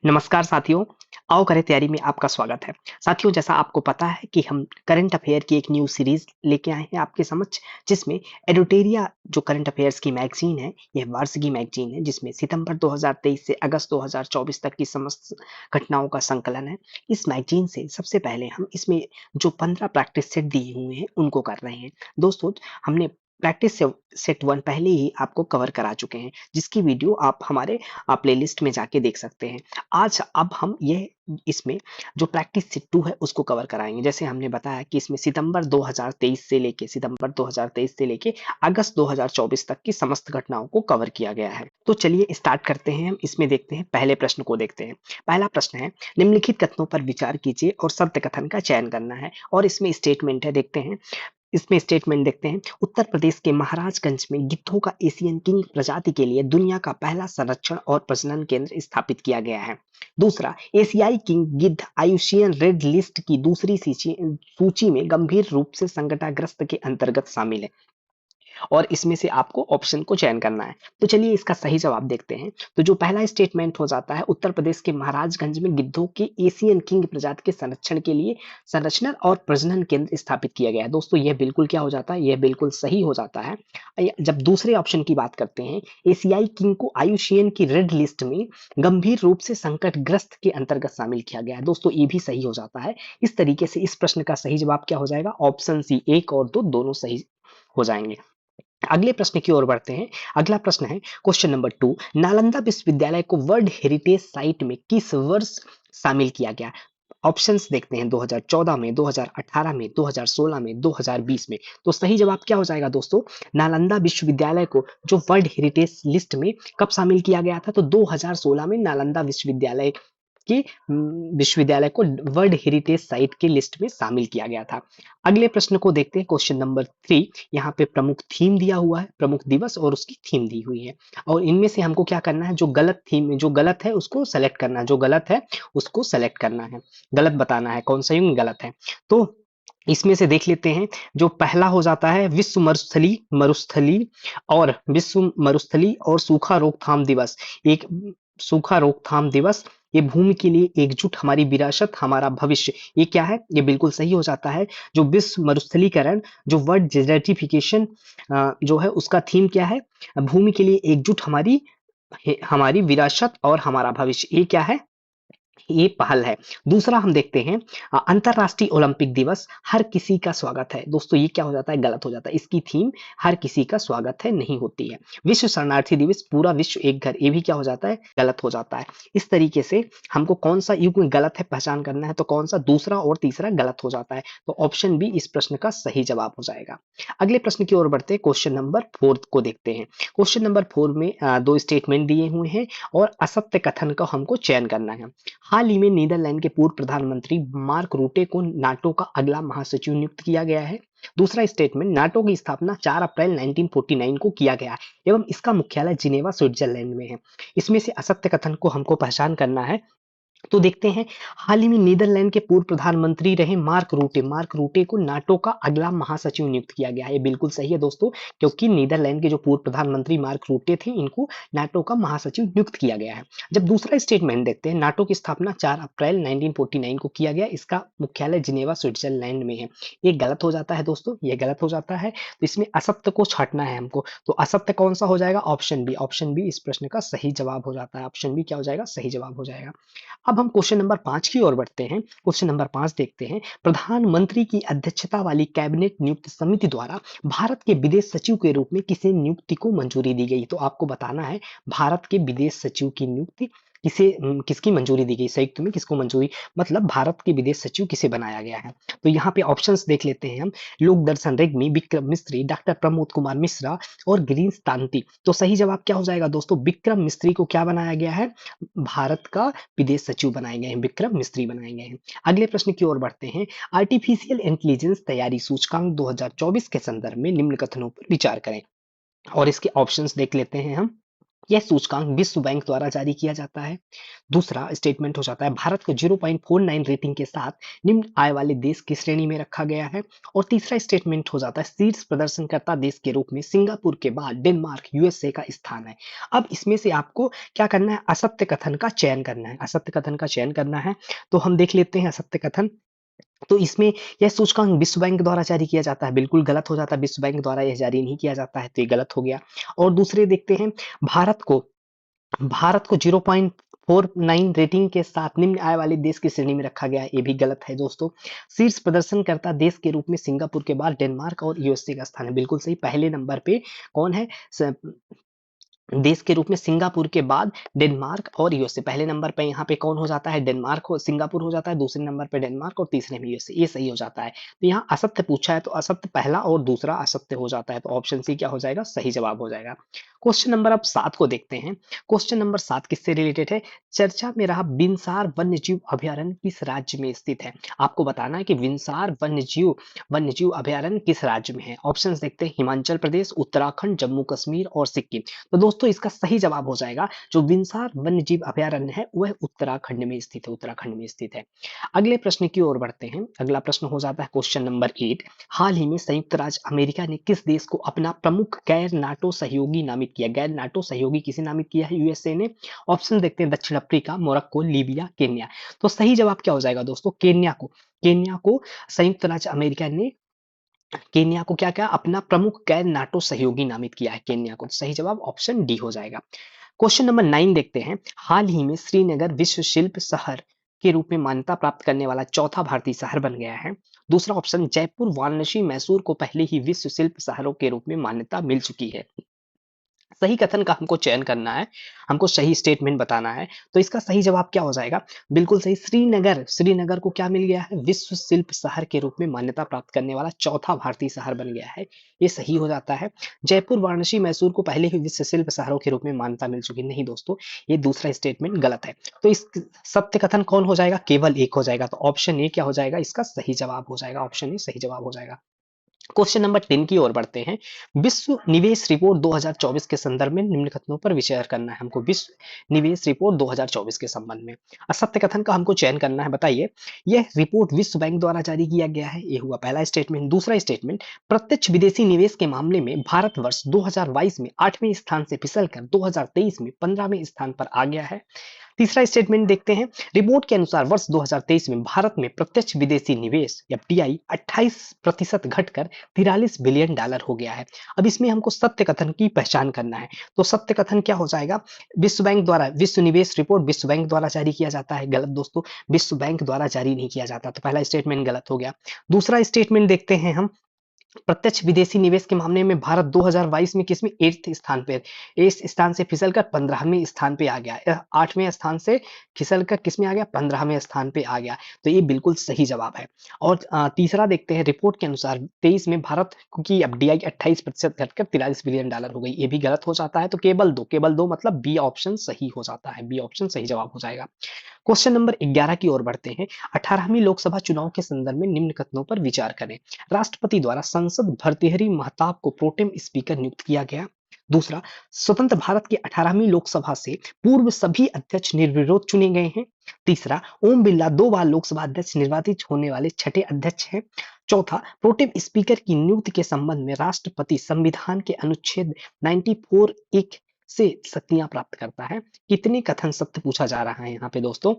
नमस्कार साथियों। आओ करें तैयारी में आपका स्वागत है। साथियों, जैसा आपको पता है कि हम करंट अफेयर की एक न्यू सीरीज लेके आए हैं आपके समक्ष, जिसमें एडुटेरिया जो करंट अफेयर्स की मैगजीन है, यह वार्षिकी मैगजीन है जिसमें सितंबर 2023 से अगस्त 2024 तक की समस्त घटनाओं का संकलन है। इस मैगजीन से सबसे पहले हम इसमें जो 15 प्रैक्टिस सेट दिए हुए हैं उनको कर रहे हैं। दोस्तों, हमने प्रैक्टिस सेट 1 पहले ही आपको कवर करा चुके हैं, जिसकी वीडियो आप हमारे प्लेलिस्ट में जाके देख सकते हैं। आज अब हम ये इसमें जो प्रैक्टिस सेट 2 है उसको कवर कराएंगे। जैसे हमने बताया कि इसमें सितंबर 2023 से लेके अगस्त 2024 तक की समस्त घटनाओं को कवर किया गया है। तो चलिए स्टार्ट करते हैं। हम इसमें देखते हैं, पहले प्रश्न को देखते हैं। पहला प्रश्न है, निम्नलिखित कथनों पर विचार कीजिए और सत्य कथन का चयन करना है। और इसमें स्टेटमेंट है, देखते हैं। इसमें स्टेटमेंट देखते हैं। उत्तर प्रदेश के महाराजगंज में गिद्धों का एशियन किंग प्रजाति के लिए दुनिया का पहला संरक्षण और प्रजनन केंद्र स्थापित किया गया है। दूसरा, एशियाई किंग गिद्ध आईयूसीएन रेड लिस्ट की दूसरी सूची में गंभीर रूप से संकटाग्रस्त के अंतर्गत शामिल है। और इसमें से आपको ऑप्शन को चयन करना है। तो चलिए इसका सही जवाब देखते हैं। तो जो पहला स्टेटमेंट हो जाता है, उत्तर प्रदेश के महाराजगंज में गिद्धों के एशियन किंग प्रजाति के संरक्षण के लिए संरक्षण और प्रजनन केंद्र स्थापित किया गया है। दोस्तों, यह बिल्कुल क्या हो जाता है, यह बिल्कुल सही हो जाता है। जब दूसरे ऑप्शन की बात करते हैं, एशियाई किंग को आईयूसीएन की रेड लिस्ट में गंभीर रूप से संकटग्रस्त के अंतर्गत शामिल किया गया है। दोस्तों, ये भी सही हो जाता है। इस तरीके से इस प्रश्न का सही जवाब क्या हो जाएगा, ऑप्शन सी 1 और 2 दोनों सही हो जाएंगे। अगले प्रश्न की ओर बढ़ते हैं। अगला प्रश्न है क्वेश्चन नंबर 2, नालंदा विश्वविद्यालय को वर्ल्ड हेरिटेज साइट में किस वर्ष शामिल किया गया। ऑप्शंस देखते हैं, 2014 में, 2018 में, 2016 में, 2020 में। तो सही जवाब क्या हो जाएगा दोस्तों, नालंदा विश्वविद्यालय को जो वर्ल्ड हेरिटेज लिस्ट में कब शामिल किया गया था, तो 2016 में नालंदा विश्वविद्यालय कि विश्वविद्यालय को वर्ल्ड हेरिटेज साइट की लिस्ट में शामिल किया गया था। अगले प्रश्न को देखते हैं, क्वेश्चन नंबर 3। यहाँ पे प्रमुख थीम दिया हुआ है, प्रमुख दिवस और उसकी थीम दी हुई है। और इनमें से हमको क्या करना है, जो गलत थीम, जो गलत है उसको सेलेक्ट करना है, जो गलत है उसको सेलेक्ट करना है, गलत बताना है कौन सा युग गलत है। तो इसमें से देख लेते हैं। जो पहला हो जाता है, विश्व मरुस्थली और सूखा रोकथाम दिवस। एक सूखा रोकथाम दिवस, ये भूमि के लिए एकजुट, हमारी विरासत हमारा भविष्य, ये क्या है, ये बिल्कुल सही हो जाता है। जो विश्व मरुस्थलीकरण, जो वर्ल्ड डेजर्टिफिकेशन जो है, उसका थीम क्या है, भूमि के लिए एकजुट, हमारी विरासत और हमारा भविष्य, ये क्या है, ये पहल है। दूसरा हम देखते हैं, अंतरराष्ट्रीय ओलंपिक दिवस, हर किसी का स्वागत है। दोस्तों, ये क्या हो जाता है, गलत हो जाता है। इसकी थीम हर किसी का स्वागत है नहीं होती है। विश्व शरणार्थी दिवस, पूरा विश्व एक घर, ये भी क्या हो जाता है, गलत हो जाता है। इस तरीके से हमको कौन सा युग में गलत है पहचान करना है, तो कौन सा दूसरा और तीसरा गलत हो जाता है। तो ऑप्शन बी इस प्रश्न का सही जवाब हो जाएगा। अगले प्रश्न की ओर बढ़ते हैं, क्वेश्चन नंबर 4 को देखते हैं। क्वेश्चन नंबर 4 में दो स्टेटमेंट दिए हुए हैं और असत्य कथन का हमको चयन करना है। हाल ही में नीदरलैंड के पूर्व प्रधानमंत्री मार्क रूटे को नाटो का अगला महासचिव नियुक्त किया गया है। दूसरा स्टेटमेंट, नाटो की स्थापना 4 अप्रैल 1949 को किया गया एवं इसका मुख्यालय जिनेवा स्विट्जरलैंड में है। इसमें से असत्य कथन को हमको पहचान करना है। तो देखते हैं, हाल ही में नीदरलैंड के पूर्व प्रधानमंत्री रहे मार्क रूटे को नाटो का अगला महासचिव नियुक्त किया गया है। ये बिल्कुल सही है दोस्तों, क्योंकि नीदरलैंड के जो पूर्व प्रधानमंत्री मार्क रूटे थे, इनको नाटो का महासचिव नियुक्त किया गया है। जब दूसरा स्टेटमेंट देखते हैं, नाटो की स्थापना 4 अप्रैल 1949 को किया गया, इसका मुख्यालय जिनेवा स्विट्जरलैंड में है। ये गलत हो जाता है दोस्तों, ये गलत हो जाता है। तो इसमें असत्य को छांटना है हमको। तो असत्य कौन सा हो जाएगा, ऑप्शन बी। ऑप्शन बी इस प्रश्न का सही जवाब हो जाता है। ऑप्शन बी क्या हो जाएगा, सही जवाब हो जाएगा। अब हम क्वेश्चन नंबर 5 की ओर बढ़ते हैं। क्वेश्चन नंबर 5 देखते हैं, प्रधानमंत्री की अध्यक्षता वाली कैबिनेट नियुक्त समिति द्वारा भारत के विदेश सचिव के रूप में किसे नियुक्ति को मंजूरी दी गई। तो आपको बताना है, भारत के विदेश सचिव की नियुक्ति किसकी मंजूरी दी गई, संयुक्त में किसको मंजूरी, मतलब भारत के विदेश सचिव किसे बनाया गया है। तो यहाँ पे ऑप्शंस देख लेते हैं हम। लोक दर्शन रेग्मी, विक्रम मिस्त्री, डॉक्टर प्रमोद कुमार मिश्रा और गिरीश तांती। तो सही जवाब क्या हो जाएगा दोस्तों, विक्रम मिस्त्री को क्या बनाया गया है, भारत का विदेश सचिव बनाए गए हैं, विक्रम मिस्त्री बनाए गए हैं। अगले प्रश्न की ओर बढ़ते हैं। आर्टिफिशियल इंटेलिजेंस तैयारी सूचकांक 2024 के संदर्भ में निम्न कथनों पर विचार करें। और इसके ऑप्शंस देख लेते हैं हम। यह सूचकांक विश्व बैंक द्वारा जारी किया जाता है। दूसरा स्टेटमेंट हो जाता है भारत को 0.49 रेटिंग के साथ निम्न आय वाले देश की श्रेणी में रखा गया है। और तीसरा स्टेटमेंट हो जाता है शीर्ष प्रदर्शनकर्ता देश के रूप में सिंगापुर के बाद डेनमार्क यूएसए का स्थान है। अब इसमें से आपको क्या करना है, असत्य कथन का चयन करना है, असत्य कथन का चयन करना है। तो हम देख लेते हैं असत्य कथन। तो इसमें यह सूचकांक विश्व बैंक द्वारा जारी किया जाता है, बिल्कुल गलत हो जाता है, विश्व बैंक द्वारा यह जारी नहीं किया जाता है, तो ये गलत हो गया। और दूसरे देखते हैं भारत को भारत को 0.49 रेटिंग के साथ निम्न आय वाले देश की श्रेणी में रखा गया है, ये भी गलत है दोस्तों। शीर्ष प्रदर्शनकर्ता देश के रूप में सिंगापुर के बाद डेनमार्क और यूएसए का स्थान है, बिल्कुल सही। पहले नंबर पे कौन है, देश के रूप में सिंगापुर के बाद डेनमार्क और यूएसए। पहले नंबर पे यहाँ पे कौन हो जाता है, डेनमार्क हो, सिंगापुर हो जाता है, दूसरे नंबर पे डेनमार्क और तीसरे में यूएसए, ये सही हो जाता है। तो यहाँ असत्य पूछा है तो असत्य पहला और दूसरा असत्य हो जाता है, तो ऑप्शन सी क्या हो जाएगा, सही जवाब हो जाएगा। क्वेश्चन नंबर अब 7 को देखते हैं। क्वेश्चन नंबर 7 किससे रिलेटेड है, चर्चा में रहा बिनसार वन्यजीव अभयारण्य किस राज्य में स्थित है। आपको बताना है कि बिनसार वन्यजीव वन्यजीव अभयारण्य किस राज्य में है। ऑप्शन देखते हैं, हिमाचल प्रदेश, उत्तराखंड, जम्मू कश्मीर और सिक्किम। तो दोस्तों इसका सही जवाब हो जाएगा जो बिनसार वन्यजीव अभयारण्य है वह उत्तराखंड में स्थित है, उत्तराखंड में स्थित है। अगले प्रश्न की ओर बढ़ते हैं। अगला प्रश्न हो जाता है क्वेश्चन नंबर 8। हाल ही में संयुक्त राज्य अमेरिका ने किस देश को अपना प्रमुख गैर नाटो सहयोगी नामित किया। गैर नाटो सहयोगी किसे नामित किया है, यूएसए ने। ऑप्शन देखते हैं, दक्षिण अफ्रीका, मोरक्को, लीबिया, केन्या। तो सही जवाब क्या हो जाएगा दोस्तों, केन्या को संयुक्त राज्य अमेरिका ने केन्या को क्या क्या अपना प्रमुख गैर नाटो सहयोगी नामित किया है, केन्या को। सही जवाब ऑप्शन डी हो जाएगा। क्वेश्चन नंबर 9 देखते हैं। हाल ही में श्रीनगर विश्व शिल्प शहर के रूप में मान्यता प्राप्त करने वाला चौथा भारतीय शहर बन गया है। दूसरा ऑप्शन, जयपुर, वाराणसी, मैसूर को पहले ही विश्व शिल्प शहरों के रूप में मान्यता मिल चुकी है। सही कथन का हमको चयन करना है, हमको सही स्टेटमेंट बताना है। तो इसका सही जवाब क्या हो जाएगा, बिल्कुल सही, श्रीनगर को क्या मिल गया है, विश्व शिल्प शहर के रूप में मान्यता प्राप्त करने वाला चौथा भारतीय शहर बन गया है, ये सही हो जाता है। जयपुर, वाराणसी, मैसूर को पहले ही विश्व शिल्प शहरों के रूप में मान्यता मिल चुकी, नहीं दोस्तों, ये दूसरा स्टेटमेंट गलत है। तो इस सत्य कथन कौन हो जाएगा, केवल एक हो जाएगा। तो ऑप्शन ए क्या हो जाएगा, इसका सही जवाब हो जाएगा, ऑप्शन ए सही जवाब हो जाएगा। क्वेश्चन नंबर 10 की ओर बढ़ते हैं। विश्व निवेश रिपोर्ट 2024 के संदर्भ में निम्न कथनों पर विचार करना है हमको, विश्व निवेश रिपोर्ट 2024 के संबंध में। असत्य कथन का हमको चयन करना है। बताइए, यह रिपोर्ट विश्व बैंक द्वारा जारी किया गया है, ये हुआ पहला स्टेटमेंट। दूसरा स्टेटमेंट, प्रत्यक्ष विदेशी निवेश के मामले में भारत वर्ष 2022 में 8वें स्थान से फिसलकर 2023 में 15वें स्थान पर आ गया है। तीसरा स्टेटमेंट देखते हैं। रिपोर्ट के अनुसार वर्ष 2023 में भारत में प्रत्यक्ष विदेशी निवेश एफडीआई 28% घटकर 43 बिलियन डॉलर हो गया है। अब इसमें हमको सत्य कथन की पहचान करना है। तो सत्य कथन क्या हो जाएगा, विश्व बैंक द्वारा, विश्व निवेश रिपोर्ट विश्व बैंक द्वारा जारी किया जाता है, गलत दोस्तों, विश्व बैंक द्वारा जारी नहीं किया जाता, तो पहला स्टेटमेंट गलत हो गया। दूसरा स्टेटमेंट देखते हैं हम, प्रत्यक्ष विदेशी निवेश के मामले में भारत 2022 में किसमें, 8th स्थान पे, इस स्थान से फिसलकर 15वें स्थान पे आ गया। 8वें स्थान से फिसलकर किसमें आ गया, 15वें स्थान पे आ गया। तो ये बिल्कुल सही जवाब है। और तीसरा देखते हैं, रिपोर्ट के अनुसार 23 में भारत की एफडीआई 28% घटकर 43 बिलियन डॉलर हो गई, ये भी गलत हो जाता है। तो केवल दो मतलब बी ऑप्शन सही हो जाता है, बी ऑप्शन सही जवाब हो जाएगा। क्वेश्चन नंबर 11 की ओर बढ़ते हैं। 18वीं लोकसभा चुनाव के संदर्भ में निम्न कथनों पर विचार करें। राष्ट्रपति द्वारा संसद भर्तृहरि महताब को प्रोटेम स्पीकर नियुक्त किया गया। दूसरा, स्वतंत्र भारत की 18वीं लोकसभा से पूर्व सभी अध्यक्ष निर्विरोध चुने गए हैं। तीसरा, ओम बिरला 2 बार लोकसभा अध्यक्ष निर्वाचित होने वाले छठे अध्यक्ष हैं। चौथा, प्रोटेम स्पीकर की नियुक्ति के संबंध में राष्ट्रपति संविधान के अनुच्छेद 94 एक से शक्तियां प्राप्त करता है। कितने कथन सत्य पूछा जा रहा है यहाँ पे दोस्तों,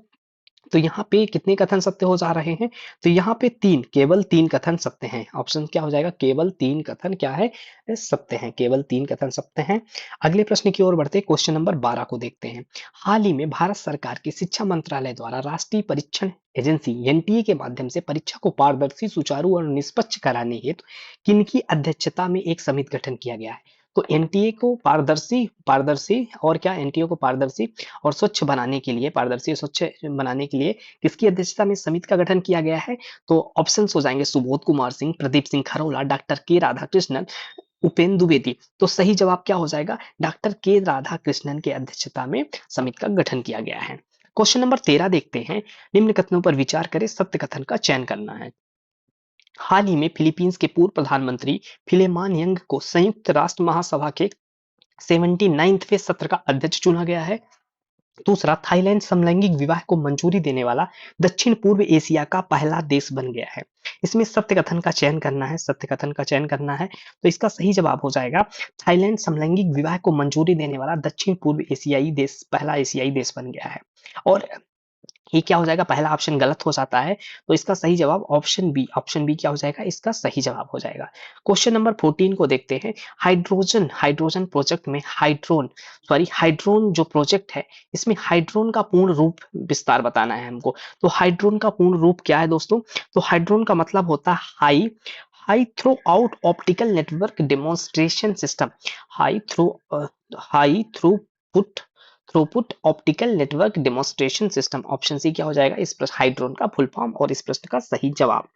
तो यहाँ पे कितने कथन सत्य हो जा रहे हैं, तो यहाँ पे 3, केवल 3 कथन सत्य हैं। ऑप्शन क्या हो जाएगा, केवल 3 कथन क्या है, सत्य हैं, केवल 3 कथन सत्य हैं। अगले प्रश्न की ओर बढ़ते, क्वेश्चन नंबर 12 को देखते हैं। हाल ही में भारत सरकार के शिक्षा मंत्रालय द्वारा राष्ट्रीय परीक्षण एजेंसी एनटीए के माध्यम से परीक्षा को पारदर्शी, सुचारू और निष्पक्ष कराने हेतु किनकी अध्यक्षता में एक समिति गठन किया गया है। तो एनटीए को पारदर्शी पारदर्शी और क्या, एनटीए को पारदर्शी और स्वच्छ बनाने के लिए, पारदर्शी और स्वच्छ बनाने के लिए किसकी अध्यक्षता में समिति का गठन किया गया है। तो ऑप्शंस हो जाएंगे, सुबोध कुमार सिंह, प्रदीप सिंह खरोला, डॉक्टर के राधाकृष्णन, उपेंद्र द्विवेदी। तो सही जवाब क्या हो जाएगा, डॉक्टर के राधाकृष्णन के अध्यक्षता में समिति का गठन किया गया है। क्वेश्चन नंबर 13 देखते हैं। निम्न कथनों पर विचार करें, सत्य कथन का चयन करना है। हाल ही में फिलीपींस के पूर्व प्रधानमंत्री फिलेमान यंग को संयुक्त राष्ट्र महासभा के 79वें सत्र का अध्यक्ष चुना गया है। दूसरा, थाईलैंड समलैंगिक विवाह को मंजूरी देने वाला दक्षिण पूर्व एशिया का पहला देश बन गया है। इसमें सत्य कथन का चयन करना है, सत्य कथन का चयन करना है। तो इसका सही जवाब हो जाएगा, थाईलैंड समलैंगिक विवाह को मंजूरी देने वाला दक्षिण पूर्व एशियाई देश पहला एशियाई देश बन गया है। और ये क्या हो जाएगा, पहला ऑप्शन गलत हो जाता है, तो इसका सही जवाब ऑप्शन बी क्या हो जाएगा, इसका सही जवाब हो जाएगा। क्वेश्चन नंबर 14 को देखते हैं। हाइड्रोजन हाइड्रोजन प्रोजेक्ट में हाइड्रोन जो प्रोजेक्ट है, इसमें हाइड्रोन का पूर्ण रूप विस्तार बताना है हमको। तो हाइड्रोन का पूर्ण रूप क्या है दोस्तों, तो हाइड्रोन का मतलब होता है high through out optical network demonstration system. High through high throughput throughput optical network demonstration system. Option C क्या हो जाएगा इस प्रश्न, हाइड्रोन का फुल फॉर्म और इस प्रश्न का सही जवाब।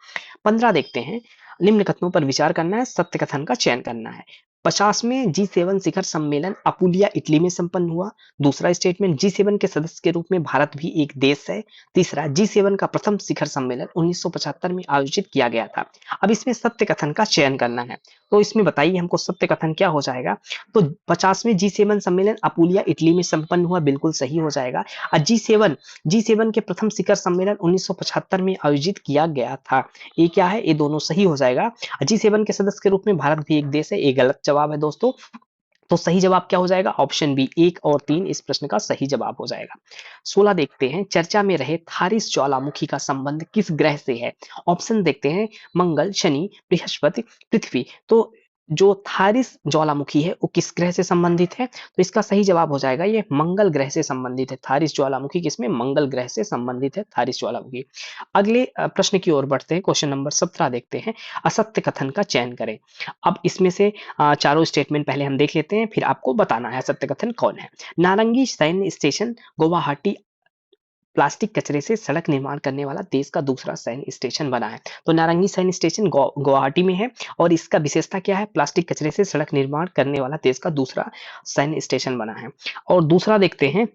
15 देखते हैं। निम्न कथनों पर विचार करना है, सत्य कथन का चयन करना है। 50वें G7 शिखर सम्मेलन अपुलिया इटली में संपन्न हुआ। दूसरा स्टेटमेंट, G7 के सदस्य के रूप में भारत भी एक देश है। तीसरा, G7 का प्रथम शिखर सम्मेलन 1975 में आयोजित किया गया था। अब इसमें सत्य कथन का चयन करना है, तो इसमें बताइए हमको सत्य कथन क्या हो जाएगा। तो 50वें G7 सम्मेलन अपुलिया इटली में संपन्न हुआ, बिल्कुल सही हो जाएगा। और G7 के प्रथम शिखर सम्मेलन 1975 में आयोजित किया गया था। ये क्या है, ये दोनों सही हो जाएगा। G7 के सदस्य के रूप में भारत भी एक देश है, ये गलत जवाब है दोस्तों। तो सही जवाब क्या हो जाएगा, ऑप्शन बी 1 और 3 इस प्रश्न का सही जवाब हो जाएगा। 16 देखते हैं। चर्चा में रहे थारिस ज्वालामुखी का संबंध किस ग्रह से है। ऑप्शन देखते हैं, मंगल, शनि, बृहस्पति, पृथ्वी। तो जो थारिस ज्वालामुखी है वो किस ग्रह से संबंधित है, तो इसका सही जवाब हो जाएगा ये मंगल ग्रह से संबंधित है। थारिस ज्वालामुखी किसमें, मंगल ग्रह से संबंधित है थारिस ज्वालामुखी। अगले प्रश्न की ओर बढ़ते हैं। क्वेश्चन नंबर 17 देखते हैं। असत्य कथन का चयन करें। अब इसमें से चारों स्टेटमेंट पहले हम देख लेते हैं, फिर आपको बताना है सत्य कथन कौन है। नारंगी सैन्य स्टेशन गुवाहाटी प्लास्टिक कचरे से सड़क निर्माण करने वाला देश का दूसरा सैन्य स्टेशन बना है। तो नारंगी सैन्य स्टेशन गुवाहाटी में है, और इसका विशेषता क्या है, प्लास्टिक कचरे से सड़क निर्माण करने वाला देश का दूसरा सैन्य स्टेशन बना है। और दूसरा देखते हैं,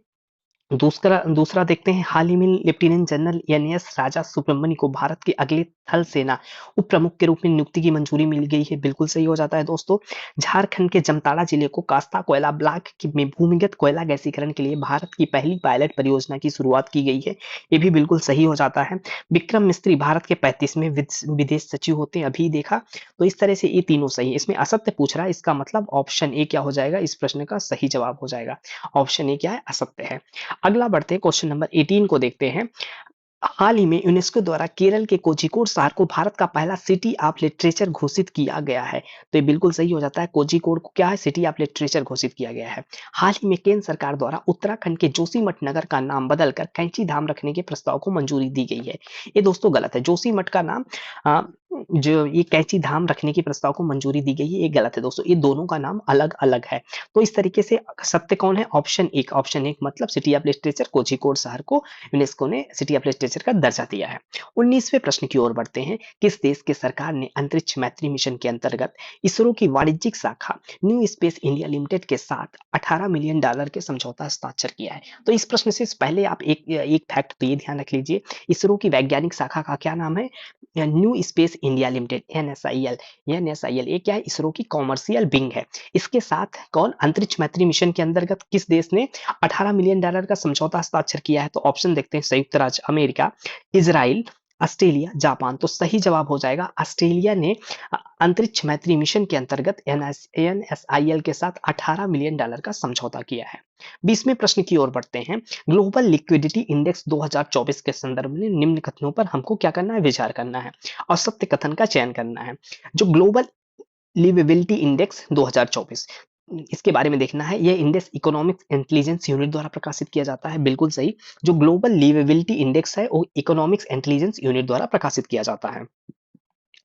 दूसरा दूसरा देखते हैं। हाल ही में लेफ्टिनेंट जनरल एन.एस. राजा सुब्रमण्य को भारत के अगले थल सेना उप प्रमुख के रूप में नियुक्ति की मंजूरी मिल गई है, बिल्कुल सही हो जाता है दोस्तों। झारखंड के जामताड़ा जिले को कास्ता कोयला ब्लॉक में भूमिगत कोयला गैसीकरण के लिए भारत की पहली पायलट परियोजना की शुरुआत की गई है, ये भी बिल्कुल सही हो जाता है। विक्रम मिस्त्री भारत के 35वें विदेश सचिव होते हैं, अभी देखा। तो इस तरह से ये तीनों सही है। इसमें असत्य पूछ रहा है, इसका मतलब ऑप्शन ए क्या हो जाएगा, इस प्रश्न का सही जवाब हो जाएगा। ऑप्शन ए क्या है, असत्य है। अगला बढ़ते हैं, क्वेश्चन नंबर 18 को देखते हैं। हाल ही में यूनेस्को द्वारा केरल के कोझिकोड शहर को भारत का पहला सिटी ऑफ लिटरेचर घोषित किया गया है, तो ये बिल्कुल सही हो जाता है। कोझिकोड को क्या है, सिटी ऑफ लिटरेचर घोषित किया गया है। हाल ही में केंद्र सरकार द्वारा उत्तराखंड के जोशीमठ नगर का नाम बदलकर कैंची धाम रखने के प्रस्ताव को मंजूरी दी गई है, ये दोस्तों गलत है। जोशीमठ का नाम जो ये कैंची धाम रखने के प्रस्ताव को मंजूरी दी गई है, ये गलत है दोस्तों, ये दोनों का नाम अलग अलग है। तो इस तरीके से सत्य कौन है, ऑप्शन एक मतलब सिटी ऑफ लिटरेचर कोझिकोड शहर को यूनेस्को ने सिटी ऑफ लिटरेचर का दर्जा दिया है। 19वें प्रश्न की ओर बढ़ते हैं। किस देश के सरकार ने अंतरिक्ष मैत्री मिशन के अंतर्गत इसरो की वाणिज्यिक शाखा न्यू स्पेस इंडिया लिमिटेड के साथ $18 मिलियन के समझौता हस्ताक्षर किया है। तो इस प्रश्न से पहले आप एक फैक्ट तो ये ध्यान रख लीजिए, इसरो की वैज्ञानिक शाखा का क्या नाम है, new space India limited, NSIL। ये क्या है, इसरो की कॉमर्शियल विंग है। इसके साथ कौन, अंतरिक्ष मैत्री मिशन के अंतर्गत किस देश ने $18 मिलियन का समझौता हस्ताक्षर किया है, तो ऑप्शन देखते हैं, संयुक्त राज्य अमेरिका, इजराइल, ऑस्ट्रेलिया, जापान। तो सही जवाब हो जाएगा ऑस्ट्रेलिया ने अंतरिक्ष मैत्री मिशन के अंतर्गत NSIL के साथ $18 मिलियन का समझौता किया है। 20वें प्रश्न की ओर बढ़ते हैं। ग्लोबल लिक्विडिटी इंडेक्स 2024 के संदर्भ में निम्न कथनों पर हमको क्या करना है, विचार करना है और सत्य कथन का चयन करना है। जो ग्लोबल लिवेबिलिटी इंडेक्स 2024, इसके बारे में देखना है। यह इंडेक्स इकोनॉमिक्स इंटेलिजेंस यूनिट द्वारा प्रकाशित किया जाता है, बिल्कुल सही। जो ग्लोबल लिवेबिलिटी इंडेक्स है वो इकोनॉमिक्स इंटेलिजेंस यूनिट द्वारा प्रकाशित किया जाता है।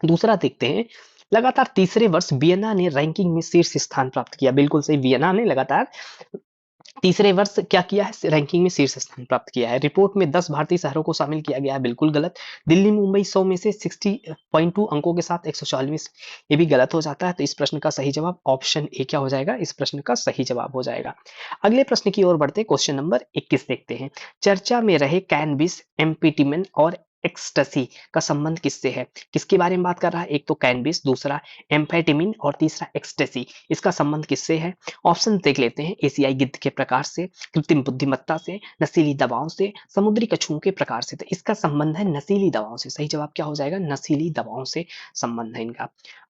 दूसरा देखते हैं। लगातार तीसरे वर्ष वियना ने रैंकिंग में शीर्ष स्थान प्राप्त किया, बिल्कुल सही। वियना ने लगातार तीसरे वर्ष क्या किया है, रैंकिंग में शीर्ष स्थान प्राप्त किया है। रिपोर्ट में 10 भारतीय शहरों को शामिल किया गया है, बिल्कुल गलत। दिल्ली मुंबई 100 में से 60.2 अंकों के साथ 144, ये भी गलत हो जाता है। तो इस प्रश्न का सही जवाब ऑप्शन ए क्या हो जाएगा, इस प्रश्न का सही जवाब हो जाएगा। अगले प्रश्न की ओर बढ़ते, क्वेश्चन नंबर 21 देखते हैं। चर्चा में रहे कैनबिस, एम्फेटामिन और एक्सटसी का संबंध किससे है? किसके बारे में बात कर रहा है? एक तो कैनबिस, दूसरा एम्फेटामिन और तीसरा एक्सटेसी। इसका संबंध किससे है? ऑप्शन देख लेते हैं। एशियाई गिद्ध के प्रकार से, कृत्रिम बुद्धिमत्ता से, नशीली दवाओं से, समुद्री कछुओं के प्रकार से। तो इसका संबंध है नशीली दवाओं से। सही जवाब क्या हो जाएगा? नशीली दवाओं से संबंध है इनका।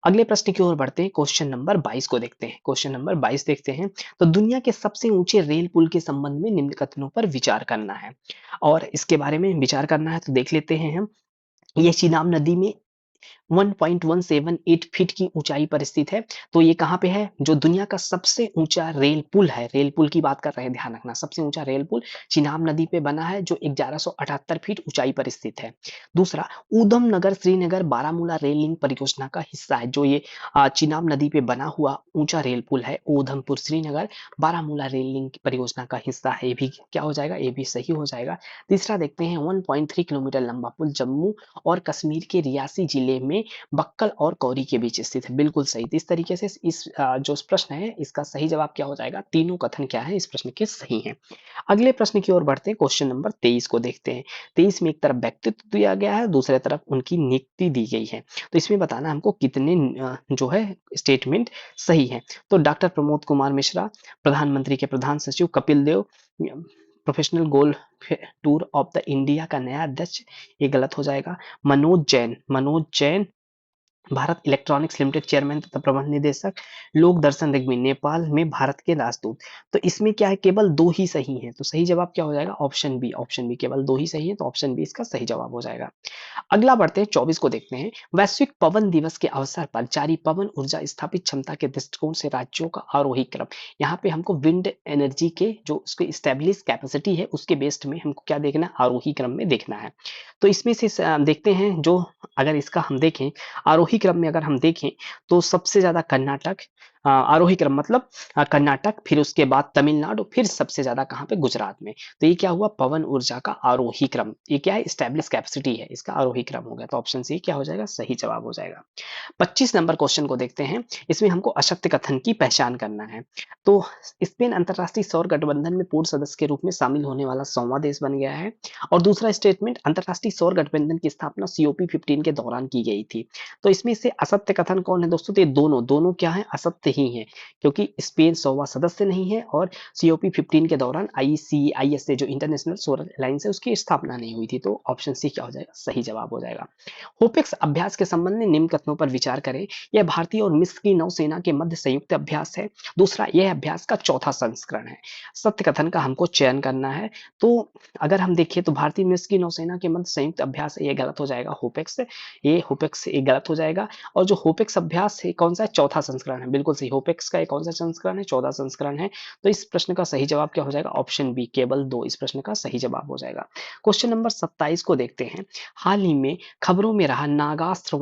अगले प्रश्न की ओर बढ़ते हैं। क्वेश्चन नंबर 22 को देखते हैं। क्वेश्चन नंबर 22 देखते हैं। तो दुनिया के सबसे ऊंचे रेल पुल के संबंध में निम्न कथनों पर विचार करना है और इसके बारे में विचार करना है तो देख लेते हैं हम। ये चिनाब नदी में 1.178 फीट की ऊंचाई पर स्थित है। तो ये कहाँ पे है? जो दुनिया का सबसे ऊंचा रेल पुल है, रेल पुल की बात कर रहे हैं, ध्यान रखना। सबसे ऊंचा रेल पुल चिनाब नदी पे बना है जो 1178 फीट ऊंचाई पर स्थित है। दूसरा, ऊधम नगर श्रीनगर बारामूला रेल लिंक परियोजना का हिस्सा है। जो ये चिनाब नदी पे बना हुआ ऊंचा रेल पुल है, ऊधमपुर श्रीनगर बारामूला रेल लिंक परियोजना का हिस्सा है। ये भी क्या हो जाएगा? ये भी सही हो जाएगा। तीसरा देखते हैं, 1.3 किलोमीटर लंबा पुल जम्मू और कश्मीर के रियासी जिले में बक्कल और कौरी के बीच स्थित है। बिल्कुल सही। तो इस तरीके से इस जो प्रश्न है इसका सही जवाब क्या हो जाएगा? तीनों कथन क्या है इस प्रश्न के सही हैं। अगले प्रश्न की ओर बढ़ते हैं। क्वेश्चन नंबर 23 को देखते हैं। 23 में एक तरफ व्यक्तित्व दिया गया है, दूसरे तरफ उनकी नियुक्ति दी गई है। तो इसमें बताना हमको कितने जो है स्टेटमेंट सही है। तो डॉक्टर प्रमोद कुमार मिश्रा, प्रधानमंत्री के प्रधान सचिव Kapil Dev, professional golf tour of the India का नया अध्यक्ष, ये गलत हो जाएगा। Manoj Jain Bharat electronics limited chairman तथा प्रबंध निदेशक, लोक दर्शन रेग्मी नेपाल में भारत के राजदूत। तो इसमें क्या है? केवल दो ही सही हैं। तो सही जवाब क्या हो जाएगा? Option B. ऑप्शन बी, केवल दो ही सही है तो ऑप्शन बी इसका सही जवाब हो जाएगा। अगला बढ़ते हैं, 24 को देखते हैं। वैश्विक पवन दिवस के अवसर पर जारी पवन ऊर्जा स्थापित क्षमता के दृष्टिकोण से राज्यों का आरोही क्रम। यहाँ पे हमको विंड एनर्जी के जो उसकी स्टेब्लिश कैपेसिटी है उसके बेस्ड में हमको क्या देखना है? आरोही क्रम में देखना है। तो इसमें से देखते हैं, जो अगर इसका हम देखें आरोही क्रम में, अगर हम देखें तो सबसे ज्यादा कर्नाटक, आरोही क्रम मतलब कर्नाटक, फिर उसके बाद तमिलनाडु, फिर सबसे ज्यादा कहाँ पे? गुजरात में। तो ये क्या हुआ? पवन ऊर्जा का आरोही क्रम। ये क्या है? स्टैब्लिश कैपेसिटी है, इसका आरोही क्रम हो गया। तो ऑप्शन सी क्या हो जाएगा? सही जवाब हो जाएगा। 25 नंबर क्वेश्चन को देखते हैं। इसमें हमको असत्य कथन की पहचान करना है। तो स्पेन अंतरराष्ट्रीय सौर गठबंधन में पूर्ण सदस्य के रूप में शामिल होने वाला 100वां देश बन गया है। और दूसरा स्टेटमेंट, अंतरराष्ट्रीय सौर गठबंधन की स्थापना COP15 के दौरान की गई थी। तो इसमें से असत्य कथन कौन है दोस्तों? तो ये दोनों क्या है? असत्य ही है, क्योंकि स्पेन 100वां सदस्य नहीं है और COP15 के दौरान ICIS जो इंटरनेशनल सोलर अलायंस है उसकी स्थापना नहीं हुई थी। तो ऑप्शन सी क्या हो जाएगा? सही जवाब हो जाएगा। होपेक्स अभ्यास के संबंध में निम्न कथनों पर विचार करें। यह भारतीय और मिस्र की नौसेना के मध्य संयुक्त अभ्यास है। दूसरा, यह अभ्यास का चौथा संस्करण है। सत्य कथन का हमको चयन करना है। तो अगर हम देखें तो भारतीय मिस्र की नौसेना के मध्य संयुक्त अभ्यास है, ये गलत हो जाएगा। होपेक्स, ये होपेक्स ये गलत हो जाएगा। और जो होपेक्स अभ्यास है कौन सा है? चौथा संस्करण है। बिल्कुल सही। होपेक्स का कौन सा संस्करण है? 14 संस्करण है। तो इस प्रश्न का सही जवाब क्या हो जाएगा? ऑप्शन बी, केवल 2 इस प्रश्न का सही जवाब हो जाएगा। क्वेश्चन नंबर 27 को देखते हैं। हाल ही में खबरों में रहा नागास्त्र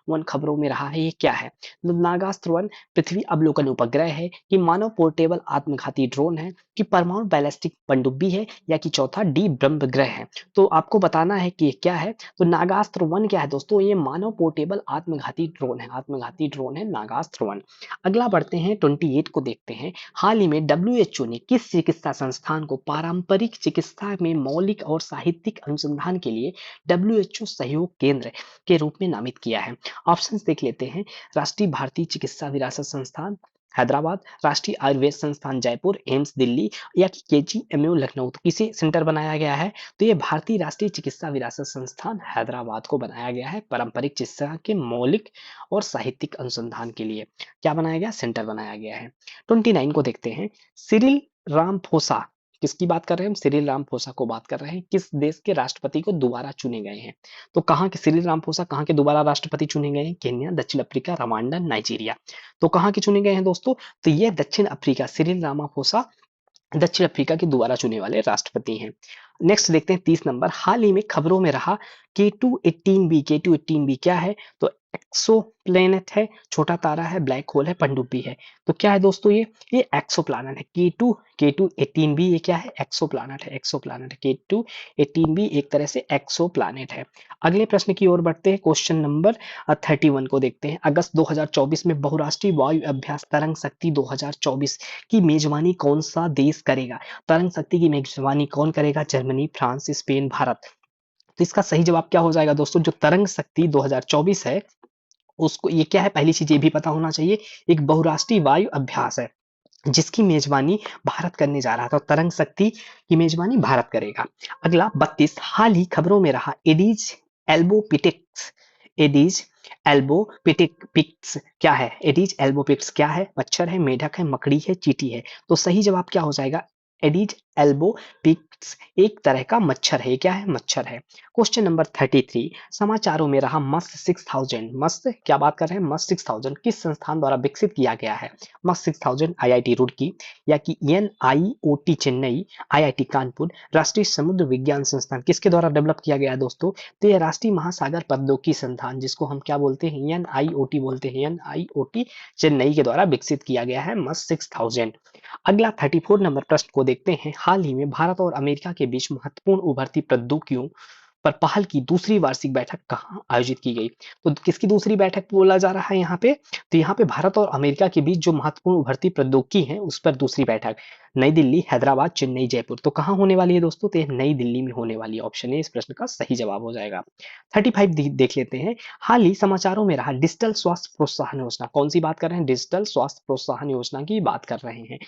वन खबरों में रहा है, ये क्या है? तो नागास्त्र वन पृथ्वी अवलोकन उपग्रह है कि मानव पोर्टेबल आत्मघाती ड्रोन है कि परमाणु बैलिस्टिक पनडुब्बी है या कि चौथा डी ब्रह्म ग्रह है? तो आपको बताना है कि ये क्या है। तो नागास्त्र वन क्या है दोस्तों? ये मानव पोर्टेबल आत्मघाती ड्रोन है। आत्मघाती ड्रोन है नागास्त्र वन। अगला बढ़ते हैं, 28 को देखते हैं। हाल ही में WHO ने किस चिकित्सा संस्थान को पारंपरिक चिकित्सा में मौलिक और साहित्यिक अनुसंधान के लिए WHO सहयोग केंद्र के रूप में नामित किया है? ऑप्शंस देख लेते हैं। राष्ट्रीय भारतीय चिकित्सा विरासत संस्थान हैदराबाद, राष्ट्रीय आयुर्वेद संस्थान जयपुर, एम्स दिल्ली या कि KGMU लखनऊ। तो किसे सेंटर बनाया गया है? तो ये भारतीय राष्ट्रीय चिकित्सा विरासत संस्थान हैदराबाद को बनाया गया है पारंपरिक चिकित्सा के मौलिक और साहित्यिक अनुसंधान के लिए। क्या बनाया गया? सेंटर बनाया गया है। 29 को देखते हैं। सिरिल रामफोसा, किसकी बात कर रहे हैं हम? सिरिल रामफोसा को बात कर रहे हैं। किस देश के राष्ट्रपति को दोबारा चुने गए हैं? तो कहाँ के सिरिल रामफोसा कहाँ के दोबारा राष्ट्रपति चुने गए हैं? केन्या, दक्षिण अफ्रीका, रवांडा, नाइजीरिया। तो कहाँ के चुने गए हैं दोस्तों? तो ये दक्षिण अफ्रीका, सिरिल रामाफोसा दक्षिण अफ्रीका के दोबारा चुने वाले राष्ट्रपति हैं। नेक्स्ट देखते हैं 30 नंबर। हाल ही में खबरों में रहा K2-18b क्या है? तो एक्सो प्लेनेट है, छोटा तारा है, ब्लैक होल है, पनडुब्बी है। तो क्या है दोस्तों? ये एक्सो प्लानट है। K2-18b ये क्या है? एक्सो प्लानट है। एक्सो प्लानट है। K2-18b एक तरह से एक्सो प्लानट है। अगले प्रश्न की ओर बढ़ते हैं। क्वेश्चन नंबर 31 को देखते हैं। अगस्त 2024 में बहुराष्ट्रीय वायु अभ्यास तरंग शक्ति 2024 की मेजबानी कौन सा देश करेगा? तरंग शक्ति की मेजबानी कौन करेगा? Germany, France, Spain, Bharat. तो इसका सही जवाब क्या हो जाएगा दोस्तों? जो तरंग शक्ति 2024 है, उसको ये क्या है, पहली चीज ये भी पता होना चाहिए, एक बहुराष्ट्रीय वायु अभ्यास है जिसकी मेजबानी भारत करने जा रहा था। तो तरंग शक्ति की मेजबानी भारत करेगा। अगला 32, हाल ही खबरों में रहा एडीज एल्बोपिटिक्स। एडीज एल्बोपिटिक्स क्या है? एडीज एल्बोपिक्स क्या है? मच्छर है, मेढक है, मकड़ी है, चींटी है? तो सही जवाब क्या हो जाएगा? एडीज एल्बोपिक्स एक तरह का मच्छर है। ये क्या है? मच्छर है। क्वेश्चन नंबर 33, समाचारों में रहा मस्त 6000। मस्त क्या बात कर रहे हैं? मस्त 6000 किस संस्थान द्वारा विकसित किया गया है? मस्त 6000 आईआईटी रुड़की, या कि एनआईओटी चेन्नई, आईआईटी कानपुर, राष्ट्रीय समुद्र विज्ञान संस्थान, किसके द्वारा डेवलप किया गया है दोस्तों? तो ये राष्ट्रीय महासागर प्रौद्योगिकी संस्थान, जिसको हम क्या बोलते हैं? एनआईओटी बोलते हैं। एनआईओटी चेन्नई के द्वारा विकसित किया गया है मस्त 6000। अगला 34 नंबर प्रश्न को देखते हैं। हाल ही में भारत और अमेरिका के बीच महत्वपूर्ण उभरती प्रौद्योगिकियों पर पहल की दूसरी वार्षिक बैठक कहाँ आयोजित की गई? तो किसकी दूसरी बैठक बोला जा रहा है यहाँ पे? तो यहाँ पे भारत और अमेरिका के बीच जो महत्वपूर्ण उभरती प्रौद्योगिकी है उस पर दूसरी बैठक, नई दिल्ली, हैदराबाद, चेन्नई, जयपुर। तो कहाँ होने वाली है दोस्तों? तो ये नई दिल्ली में होने वाली है। ऑप्शन ए इस प्रश्न का सही जवाब हो जाएगा। 35 देख लेते हैं। हाल ही समाचारों में रहा डिजिटल स्वास्थ्य प्रोत्साहन योजना, कौन सी बात कर रहे हैं? डिजिटल स्वास्थ्य प्रोत्साहन योजना की बात कर रहे हैं।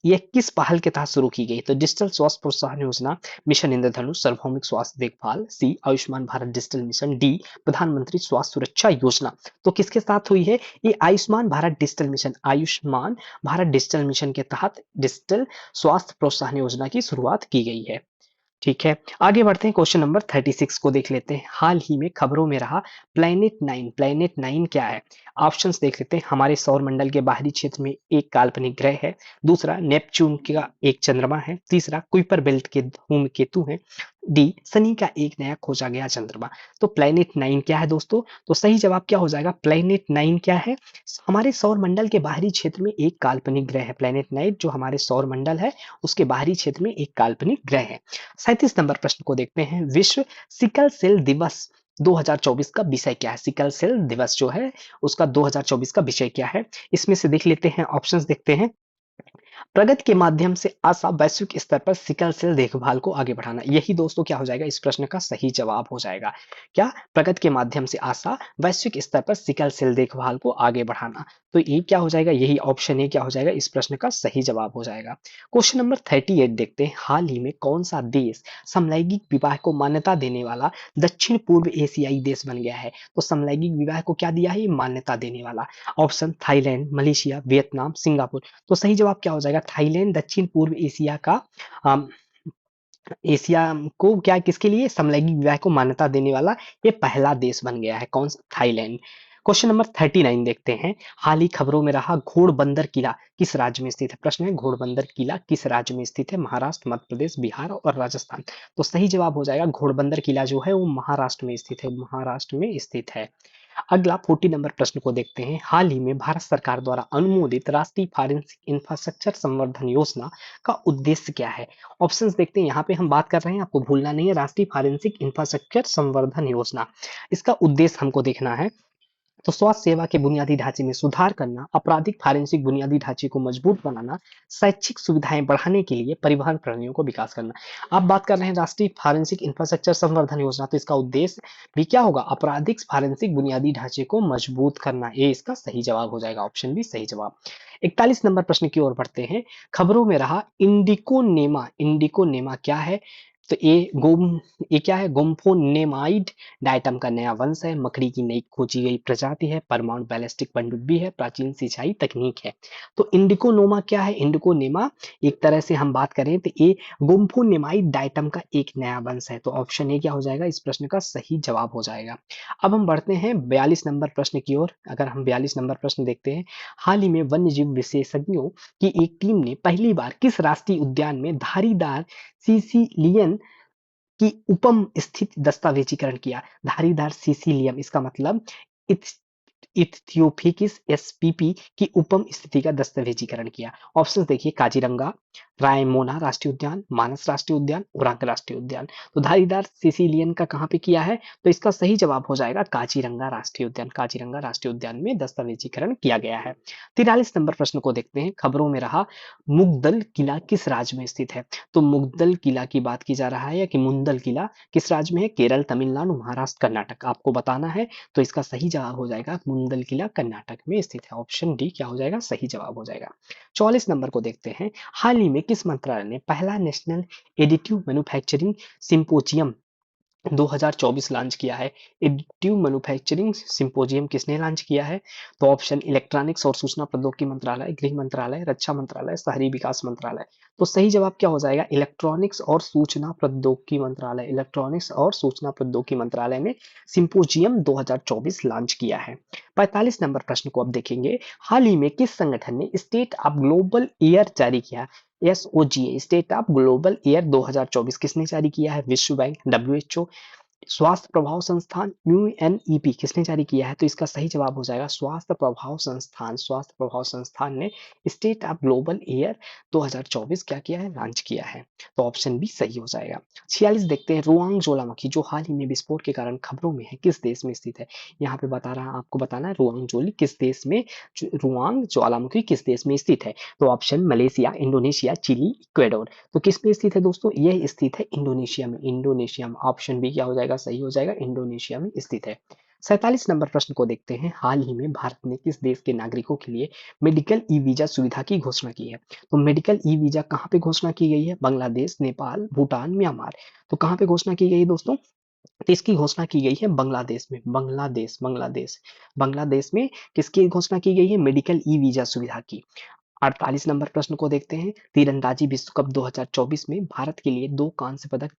ये किस पहल के तहत शुरू की गई? तो डिजिटल स्वास्थ्य प्रोत्साहन योजना, मिशन इंद्रधनुष, सार्वभौमिक स्वास्थ्य देखभाल, C Ayushman Bharat digital mission, D प्रधानमंत्री स्वास्थ्य सुरक्षा योजना। तो किसके साथ हुई है? ये Ayushman Bharat digital mission, Ayushman Bharat digital mission के तहत डिजिटल स्वास्थ्य प्रोत्साहन योजना की शुरुआत की गई है। ठीक है, आगे बढ़ते हैं। क्वेश्चन नंबर 36 को देख लेते हैं। हाल ही में खबरों में रहा प्लैनेट 9। प्लैनेट 9 क्या है? ऑप्शंस देख लेते हैं। हमारे सौर मंडल के बाहरी क्षेत्र में एक काल्पनिक ग्रह है। दूसरा, नेपच्यून का एक चंद्रमा है। तीसरा, कुइपर बेल्ट के धूमकेतु है। डी, शनि का एक नया खोजा गया चंद्रमा। तो प्लैनेट 9 क्या है दोस्तों? तो सही जवाब क्या हो जाएगा? प्लैनेट 9 क्या है? हमारे सौर मंडल के बाहरी क्षेत्र में एक काल्पनिक ग्रह है। प्लैनेट 9 जो हमारे सौर मंडल है उसके बाहरी क्षेत्र में एक काल्पनिक ग्रह है। 37 नंबर प्रश्न को देखते हैं। विश्व सिकल सेल दिवस 2024 का विषय क्या है? सिकल सेल दिवस जो है उसका 2024 का विषय क्या है? इसमें से देख लेते हैं, ऑप्शंस देखते हैं। प्रगति के माध्यम से आशा वैश्विक स्तर पर सिकल सेल देखभाल को आगे बढ़ाना, यही दोस्तों क्या हो जाएगा? इस प्रश्न का सही जवाब हो जाएगा। क्या? प्रगति के माध्यम से आशा वैश्विक स्तर पर सिकल सेल देखभाल को आगे बढ़ाना। तो ये क्या हो जाएगा? यही ऑप्शन ए क्या हो जाएगा? इस प्रश्न का सही जवाब हो जाएगा। क्वेश्चन नंबर 38 देखते हैं। हाल ही में कौन सा देश समलैंगिक विवाह को मान्यता देने वाला दक्षिण पूर्व एशियाई देश बन गया है? तो समलैंगिक विवाह को क्या दिया है? ये मान्यता देने वाला। Option, Thailand, Malaysia, Vietnam, Singapore. तो सही जवाब क्या हो जाएगा? थाईलैंड दक्षिण पूर्व एशिया का अम, एशिया को क्या, किसके लिए? समलैंगिक विवाह को मान्यता देने वाला ये पहला देश बन गया है। कौन सा? थाईलैंड। क्वेश्चन नंबर 39 देखते हैं। हाल ही खबरों में रहा घोड़बंदर किला किस राज्य में स्थित है? प्रश्न है घोड़बंदर किला किस राज्य में स्थित है? महाराष्ट्र, मध्य प्रदेश, बिहार और राजस्थान। तो सही जवाब हो जाएगा घोड़बंदर किला जो है वो महाराष्ट्र में स्थित है। महाराष्ट्र में स्थित है। अगला 40 नंबर प्रश्न को देखते हैं। हाल ही में भारत सरकार द्वारा अनुमोदित राष्ट्रीय फॉरेंसिक इंफ्रास्ट्रक्चर संवर्धन योजना का उद्देश्य क्या है? ऑप्शंस देखते हैं। यहाँ पे हम बात कर रहे हैं, आपको भूलना नहीं है, राष्ट्रीय फॉरेंसिक इंफ्रास्ट्रक्चर संवर्धन योजना। इसका उद्देश्य हमको देखना है। तो स्वास्थ्य सेवा के बुनियादी ढांचे में सुधार करना, आपराधिक फॉरेंसिक बुनियादी ढांचे को मजबूत बनाना, शैक्षिक सुविधाएं बढ़ाने के लिए परिवहन प्रणालियों को विकास करना। आप बात कर रहे हैं राष्ट्रीय फॉरेंसिक इंफ्रास्ट्रक्चर संवर्धन योजना, तो इसका उद्देश्य भी क्या होगा? आपराधिक फॉरेंसिक बुनियादी ढांचे को मजबूत करना। ये इसका सही जवाब हो जाएगा। ऑप्शन बी सही जवाब। 41 नंबर प्रश्न की ओर बढ़ते हैं। खबरों में रहा इंडिकोनेमा। इंडिकोनेमा क्या है? तो ये क्या है? गुम्फोनेमाइड डाइटम का नया वंश है, मकड़ी की नई खोजी गई प्रजाति है, परमाणु बैलिस्टिक पनडुब्बी है, प्राचीन सिंचाई तकनीक है। तो इंडिकोनोमा क्या है? इंडिकोनेमा एक तरह से हम बात करें तो ये गुम्फोनेमाइड डाइटम का एक नया वंश है। तो ऑप्शन ए क्या हो जाएगा? इस प्रश्न का सही जवाब हो जाएगा। अब हम बढ़ते हैं 42 नंबर प्रश्न की ओर। अगर हम 42 नंबर प्रश्न देखते हैं। हाल ही में वन्यजीव विशेषज्ञों की एक टीम ने पहली बार किस राष्ट्रीय उद्यान में धारीदार सीसीलियन की उपम स्थित दस्तावेजीकरण किया? धारीदार सीसीलियम, इसका मतलब इथियोपिकिस एसपीपी की उपम स्थिति का दस्तावेजीकरण किया? ऑप्शन देखिए, काजीरंगा, रायमोना राष्ट्रीय उद्यान, मानस राष्ट्रीय उद्यान, उरांग राष्ट्रीय उद्यान। तो धारीदार सिसिलियन का कहाँ पे किया है? तो इसका सही जवाब हो जाएगा काजीरंगा राष्ट्रीय उद्यान। काजीरंगा राष्ट्रीय उद्यान में दस्तावेजीकरण किया गया है। 43 नंबर प्रश्न को देखते हैं। खबरों में रहा, मुगदल किला किस राज्य में स्थित है? तो मुगदल किला की बात की जा रहा है या कि मुंदल किला किस राज्य में है? केरल, तमिलनाडु, महाराष्ट्र, कर्नाटक। आपको बताना है, तो इसका सही जवाब हो जाएगा मुंदल किला कर्नाटक में स्थित है। ऑप्शन डी क्या हो जाएगा? सही जवाब हो जाएगा। 44 नंबर को देखते हैं। हाल ही में किस मंत्रालय ने पहला national additive manufacturing symposium 2024 launch किया है? एडिटिव मैन्युफैक्चरिंग सिंपोजियम किसने लॉन्च किया है? तो ऑप्शन इलेक्ट्रॉनिक्स और सूचना प्रौद्योगिकी मंत्रालय, गृह मंत्रालय, रक्षा मंत्रालय, शहरी विकास मंत्रालय। तो सही जवाब क्या हो जाएगा? इलेक्ट्रॉनिक्स और सूचना प्रौद्योगिकी मंत्रालय। इलेक्ट्रॉनिक्स और सूचना प्रौद्योगिकी मंत्रालय ने सिंपोजियम 2024 लॉन्च किया है। 45 नंबर प्रश्न को अब देखेंगे। हाल ही में किस संगठन ने स्टेट ऑफ ग्लोबल ईयर जारी किया? एसओजीए, स्टेट ऑफ ग्लोबल ईयर 2024 किसने जारी किया है? विश्व बैंक, डब्ल्यूएचओ, स्वास्थ्य प्रभाव संस्थान, यूएनईपी किसने जारी किया है? तो इसका सही जवाब हो जाएगा स्वास्थ्य प्रभाव संस्थान। स्वास्थ्य प्रभाव संस्थान ने स्टेट ऑफ ग्लोबल ईयर 2024 क्या किया है? लॉन्च किया है। तो ऑप्शन बी सही हो जाएगा। 46 देखते हैं। रुआंग ज्वालामुखी जो हाल ही में विस्फोट के कारण खबरों में है, किस देश में स्थित है? यहाँ पे बता रहा, आपको बताना है रुआंग जोली किस देश में, रुआंग ज्वालामुखी किस देश में स्थित है? तो option Malaysia, Indonesia, Chile, Ecuador. तो किस में स्थित है दोस्तों? यह स्थित है इंडोनेशिया में। इंडोनेशिया में। ऑप्शन बी क्या हो जाएगा? सही हो जाएगा, इंडोनेशिया में स्थित है। 47 नंबर प्रश्न को देखते हैं। हाल ही में भारत ने किस देश के नागरिकों के लिए मेडिकल ई वीजा सुविधा की घोषणा की है? तो मेडिकल ई वीजा कहाँ पे घोषणा की गई है? बांग्लादेश, नेपाल, भूटान, म्यांमार। तो कहाँ पे घोषणा की गई है दोस्तों? तो इसकी घोषणा की गई है बांग्लादेश में। बांग्लादेश में किसकी घोषणा की गई है? मेडिकल ई वीजा सुविधा की। 48 नंबर प्रश्न को देखते हैं। तीरंदाजी विश्व कप 2024 में भारत के लिए 2 कांस्य पदक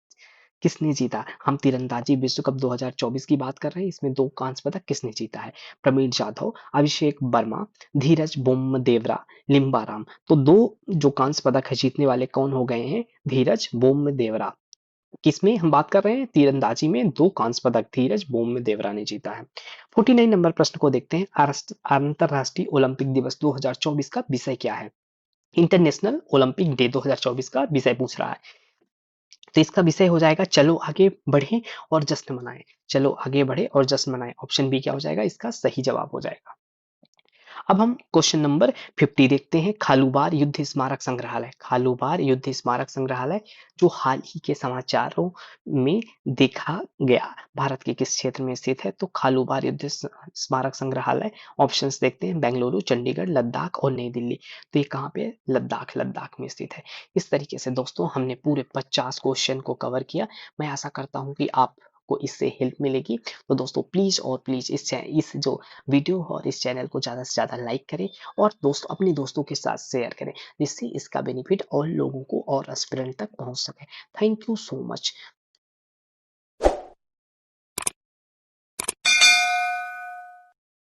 किसने जीता? हम तीरंदाजी विश्व कप 2024 की बात कर रहे हैं। इसमें 2 कांस्य पदक किसने जीता है? प्रवीण जाधव, अभिषेक वर्मा, धीरज बोम्मदेवरा, लिम्बाराम। तो 2 जो कांस्य पदक है जीतने वाले कौन हो गए हैं? धीरज बोम्मदेवरा। किसमें हम बात कर रहे हैं? तीरंदाजी में 2 कांस्य पदक धीरज बोम्मदेवरा ने जीता है। 49 नंबर प्रश्न को देखते हैं। अंतरराष्ट्रीय ओलंपिक दिवस 2024 का विषय क्या है? इंटरनेशनल ओलंपिक डे 2024 का विषय पूछ रहा है। तो इसका विषय हो जाएगा चलो आगे बढ़े और जश्न मनाएं। चलो आगे बढ़े और जश्न मनाएं। ऑप्शन बी क्या हो जाएगा? इसका सही जवाब हो जाएगा। अब हम क्वेश्चन नंबर 50 देखते हैं। खालूबार युद्ध स्मारक संग्रहालय, खालूबार युद्ध स्मारक संग्रहालय जो हाल ही के समाचारों में देखा गया, भारत के किस क्षेत्र में स्थित है? तो खालूबार युद्ध स्मारक संग्रहालय, ऑप्शंस देखते हैं, बेंगलुरु, चंडीगढ़, लद्दाख और नई दिल्ली। तो ये कहाँ पे? लद्दाख में स्थित है। इस तरीके से दोस्तों हमने पूरे 50 क्वेश्चन को कवर किया। मैं आशा करता हूँ कि आप को इससे हेल्प मिलेगी। तो दोस्तों प्लीज और प्लीज इस जो वीडियो और इस चैनल को ज़्यादा से ज़्यादा लाइक करें और अपने दोस्तों के साथ शेयर करें, जिससे इसका बेनिफिट और लोगों को और एस्पिरेंट तक पहुंच सके। Thank you so much.